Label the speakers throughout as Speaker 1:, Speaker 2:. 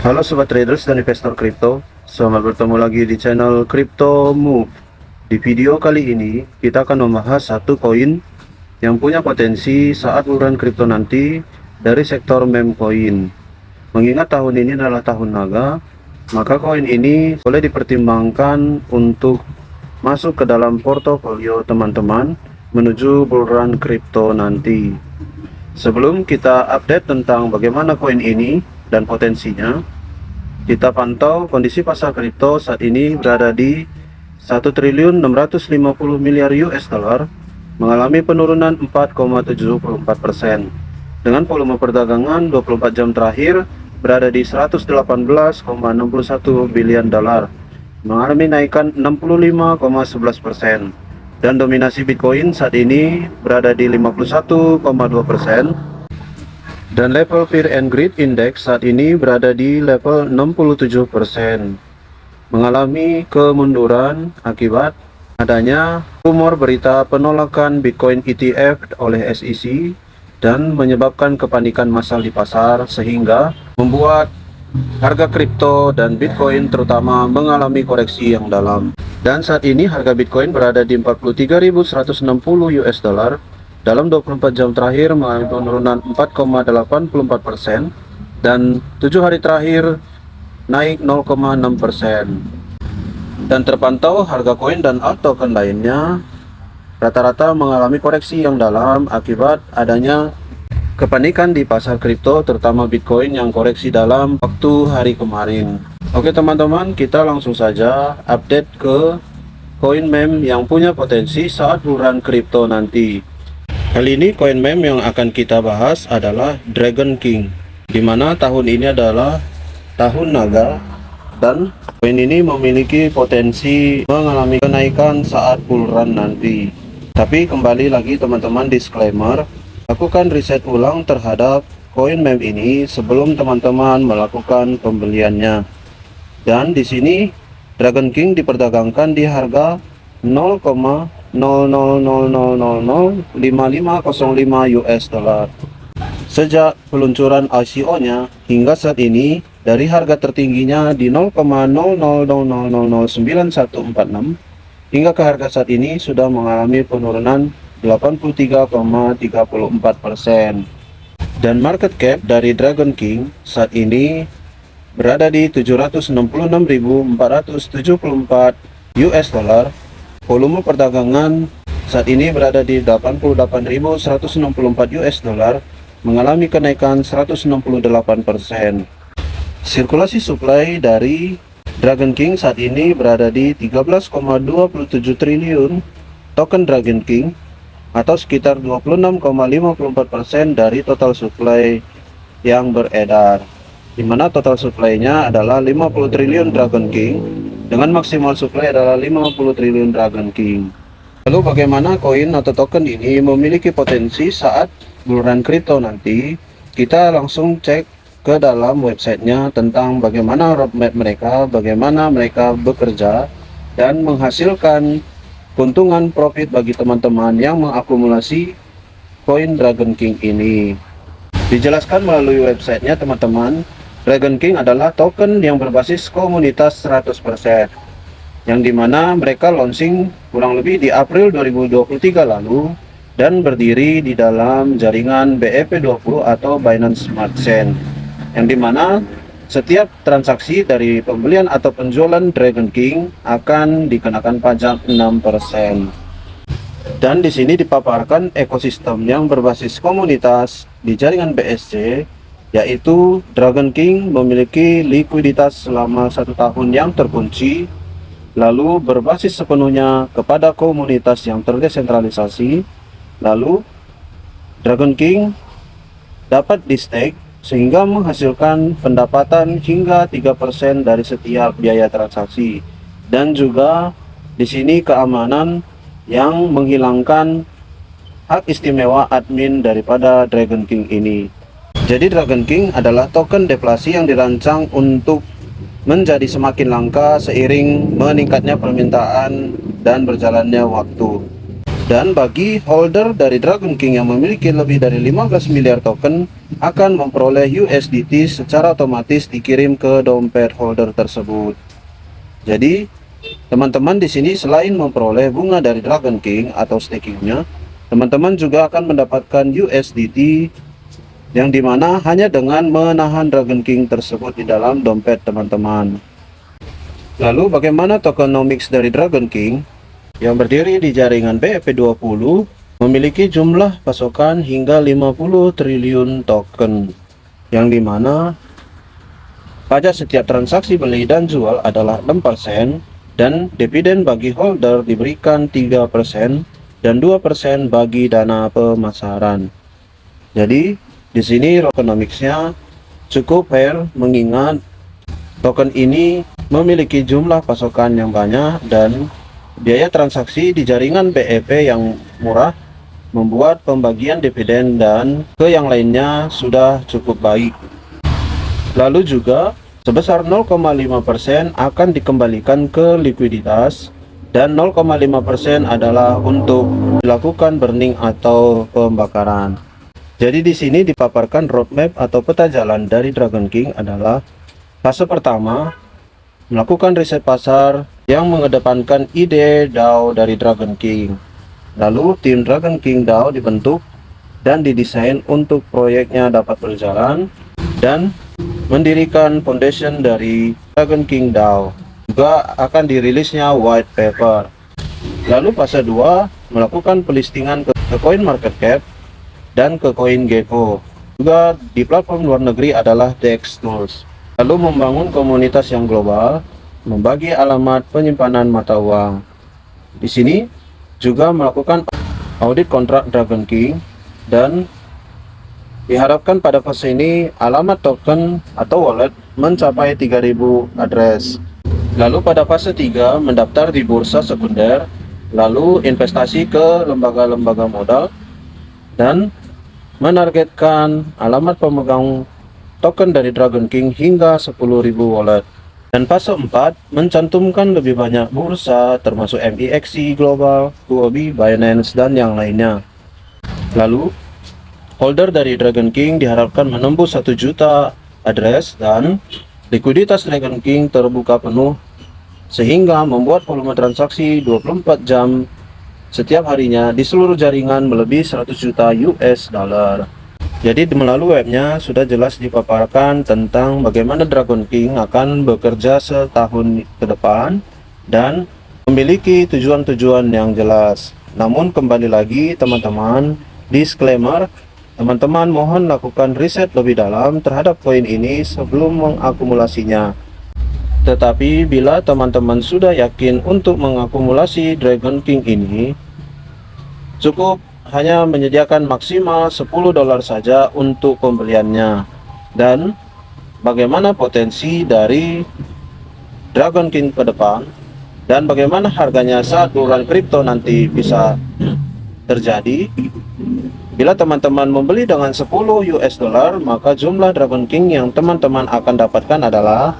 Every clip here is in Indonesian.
Speaker 1: Halo sobat traders dan investor kripto, selamat bertemu lagi di channel Crypto Move. Di video kali ini kita akan membahas satu koin yang punya potensi saat bulan kripto nanti dari sektor meme coin. Mengingat tahun ini adalah tahun naga, maka koin ini boleh dipertimbangkan untuk masuk ke dalam portofolio teman-teman menuju bulan kripto nanti. Sebelum kita update tentang bagaimana koin ini dan potensinya, kita pantau kondisi pasar kripto saat ini berada di 1.650 miliar US dollar, mengalami penurunan 4,74%. Dengan volume perdagangan 24 jam terakhir berada di 118,61 bilion dolar, mengalami naikan 65,11%. Dan dominasi Bitcoin saat ini berada di 51,2%. Dan level Fear and Greed Index saat ini berada di level 67%, mengalami kemunduran akibat adanya rumor berita penolakan Bitcoin ETF oleh SEC dan menyebabkan kepanikan massal di pasar sehingga membuat harga kripto dan Bitcoin terutama mengalami koreksi yang dalam. Dan saat ini harga Bitcoin berada di 43.160 US dollar. Dalam 24 jam terakhir mengalami penurunan 4,84% dan 7 hari terakhir naik 0,6%. Dan terpantau harga koin dan alt token lainnya rata-rata mengalami koreksi yang dalam akibat adanya kepanikan di pasar kripto, terutama Bitcoin yang koreksi dalam waktu hari kemarin. Oke teman-teman, kita langsung saja update ke koin meme yang punya potensi saat bulan kripto nanti. Kali ini koin meme yang akan kita bahas adalah Dragon King, di mana tahun ini adalah tahun naga dan koin ini memiliki potensi mengalami kenaikan saat bull run nanti. Tapi kembali lagi teman-teman, disclaimer, lakukan riset ulang terhadap koin meme ini sebelum teman-teman melakukan pembeliannya. Dan di sini Dragon King diperdagangkan di harga 0,00005505 US dollar. Sejak peluncuran ICO-nya hingga saat ini, dari harga tertingginya di 0,00009146 hingga ke harga saat ini sudah mengalami penurunan 83,34%. Dan market cap dari Dragon King saat ini berada di 766.474 US dollar. Volume perdagangan saat ini berada di 88.164 US dollar, mengalami kenaikan 168%. Sirkulasi supply dari Dragon King saat ini berada di 13,27 triliun token Dragon King atau sekitar 26,54% dari total supply yang beredar, di mana total supply-nya adalah 50 triliun Dragon King dengan maksimal supply adalah 50 triliun Dragon King. Lalu bagaimana koin atau token ini memiliki potensi saat bulan kripto nanti? Kita langsung cek ke dalam websitenya tentang bagaimana roadmap mereka, bagaimana mereka bekerja dan menghasilkan keuntungan profit bagi teman-teman yang mengakumulasi koin Dragon King ini. Dijelaskan melalui websitenya teman-teman, Dragon King adalah token yang berbasis komunitas 100%, yang dimana mereka launching kurang lebih di April 2023 lalu dan berdiri di dalam jaringan BEP20 atau Binance Smart Chain, yang dimana setiap transaksi dari pembelian atau penjualan Dragon King akan dikenakan pajak 6%. Dan di sini dipaparkan ekosistem yang berbasis komunitas di jaringan BSC, yaitu Dragon King memiliki likuiditas selama 1 tahun yang terkunci, lalu berbasis sepenuhnya kepada komunitas yang terdesentralisasi, lalu Dragon King dapat di stake sehingga menghasilkan pendapatan hingga 3% dari setiap biaya transaksi, dan juga di sini keamanan yang menghilangkan hak istimewa admin daripada Dragon King ini. Jadi Dragon King adalah token deflasi yang dirancang untuk menjadi semakin langka seiring meningkatnya permintaan dan berjalannya waktu. Dan bagi holder dari Dragon King yang memiliki lebih dari 15 miliar token, akan memperoleh USDT secara otomatis dikirim ke dompet holder tersebut. Jadi, teman-teman di sini selain memperoleh bunga dari Dragon King atau stakingnya, teman-teman juga akan mendapatkan USDT yang dimana hanya dengan menahan Dragon King tersebut di dalam dompet teman-teman. Lalu bagaimana tokenomics dari Dragon King yang berdiri di jaringan BEP20 memiliki jumlah pasokan hingga 50 triliun token, yang dimana pajak setiap transaksi beli dan jual adalah 6% dan dividen bagi holder diberikan 3% dan 2% bagi dana pemasaran. Jadi di sini tokenomicsnya cukup fair mengingat token ini memiliki jumlah pasokan yang banyak dan biaya transaksi di jaringan BEP yang murah membuat pembagian dividen dan ke yang lainnya sudah cukup baik. Lalu juga sebesar 0,5% akan dikembalikan ke likuiditas dan 0,5% adalah untuk dilakukan burning atau pembakaran. Jadi di sini dipaparkan roadmap atau peta jalan dari Dragon King adalah fase pertama, melakukan riset pasar yang mengedepankan ide DAO dari Dragon King. Lalu tim Dragon King DAO dibentuk dan didesain untuk proyeknya dapat berjalan dan mendirikan foundation dari Dragon King DAO. Juga akan dirilisnya white paper. Lalu fase 2 melakukan pelistingan ke CoinMarketCap dan ke CoinGecko. Juga di platform luar negeri adalah DEX Tools. Lalu membangun komunitas yang global, membagi alamat penyimpanan mata uang. Di sini juga melakukan audit kontrak Dragon King dan diharapkan pada fase ini alamat token atau wallet mencapai 3000 address. Lalu pada fase 3 mendaftar di bursa sekunder, lalu investasi ke lembaga-lembaga modal dan menargetkan alamat pemegang token dari Dragon King hingga 10.000 wallet. Dan fase 4 mencantumkan lebih banyak bursa termasuk MEXC Global, Huobi, Binance, dan yang lainnya. Lalu, holder dari Dragon King diharapkan menembus 1 juta address dan likuiditas Dragon King terbuka penuh sehingga membuat volume transaksi 24 jam setiap harinya di seluruh jaringan melebihi 100 juta US dollar. Jadi melalui webnya sudah jelas dipaparkan tentang bagaimana Dragon King akan bekerja setahun ke depan dan memiliki tujuan-tujuan yang jelas. Namun kembali lagi teman-teman, disclaimer, teman-teman mohon lakukan riset lebih dalam terhadap koin ini sebelum mengakumulasinya. Tetapi bila teman-teman sudah yakin untuk mengakumulasi Dragon King ini, cukup hanya menyediakan maksimal 10 dolar saja untuk pembeliannya. Dan bagaimana potensi dari Dragon King ke depan dan bagaimana harganya saat bulan kripto nanti bisa terjadi. Bila teman-teman membeli dengan 10 US dollar, maka jumlah Dragon King yang teman-teman akan dapatkan adalah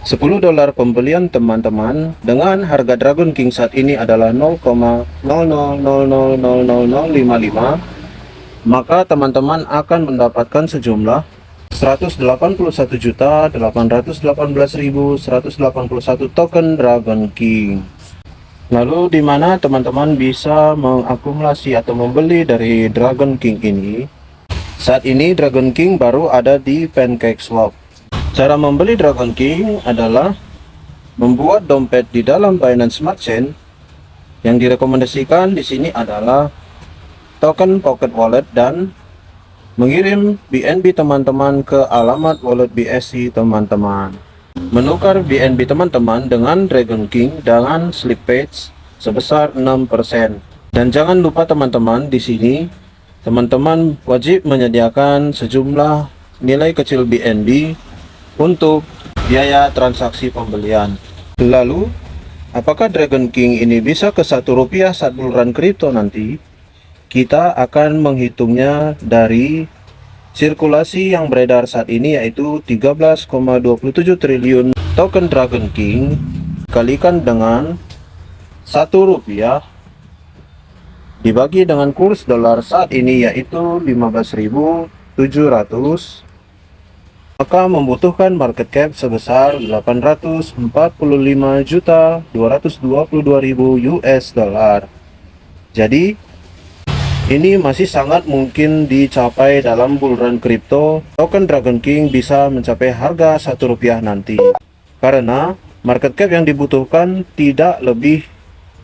Speaker 1: 10 dolar pembelian teman-teman dengan harga Dragon King saat ini adalah 0,000000055, maka teman-teman akan mendapatkan sejumlah 181.818.181 token Dragon King. Lalu di mana teman-teman bisa mengakumulasi atau membeli dari Dragon King ini? Saat ini Dragon King baru ada di PancakeSwap. Cara membeli Dragon King adalah membuat dompet di dalam Binance Smart Chain. Yang direkomendasikan di sini adalah token Pocket Wallet dan mengirim BNB teman-teman ke alamat wallet BSC teman-teman. Menukar BNB teman-teman dengan Dragon King dengan slippage sebesar 6%. Dan jangan lupa teman-teman, di sini teman-teman wajib menyediakan sejumlah nilai kecil BNB untuk biaya transaksi pembelian. Lalu, apakah Dragon King ini bisa ke Rp1 saat bulan kripto nanti? Kita akan menghitungnya dari sirkulasi yang beredar saat ini, yaitu 13,27 triliun token Dragon King kalikan dengan Rp1 dibagi dengan kurs dolar saat ini, yaitu 15.000. maka membutuhkan market cap sebesar 845.222.000 US dollar. Jadi ini masih sangat mungkin dicapai dalam bull run kripto. Token Dragon King bisa mencapai harga Rp1 nanti. Karena market cap yang dibutuhkan tidak lebih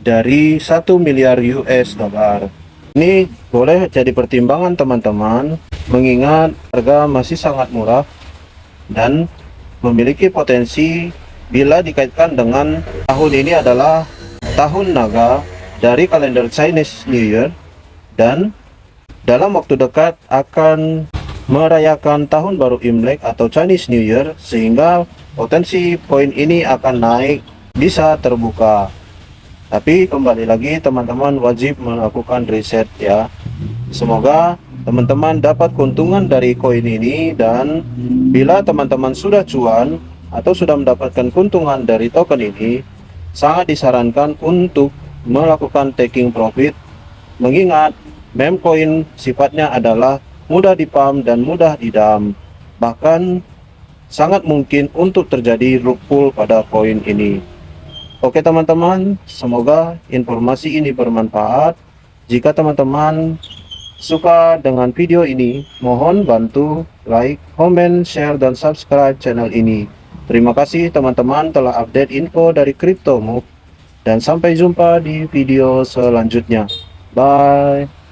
Speaker 1: dari 1 miliar US dollar. Ini boleh jadi pertimbangan teman-teman, mengingat harga masih sangat murah dan memiliki potensi bila dikaitkan dengan tahun ini adalah tahun naga dari kalender Chinese New Year, dan dalam waktu dekat akan merayakan tahun baru Imlek atau Chinese New Year, sehingga potensi poin ini akan naik, bisa terbuka. Tapi kembali lagi teman-teman wajib melakukan riset ya. Semoga teman-teman dapat keuntungan dari koin ini, dan bila teman-teman sudah cuan atau sudah mendapatkan keuntungan dari token ini, sangat disarankan untuk melakukan taking profit, mengingat meme coin sifatnya adalah mudah dipump dan mudah didump. Bahkan sangat mungkin untuk terjadi rug pull pada koin ini. Oke teman-teman, semoga informasi ini bermanfaat. Jika teman-teman suka dengan video ini, mohon bantu like, comment, share, dan subscribe channel ini. Terima kasih teman-teman telah update info dari CryptoMove, dan sampai jumpa di video selanjutnya. Bye.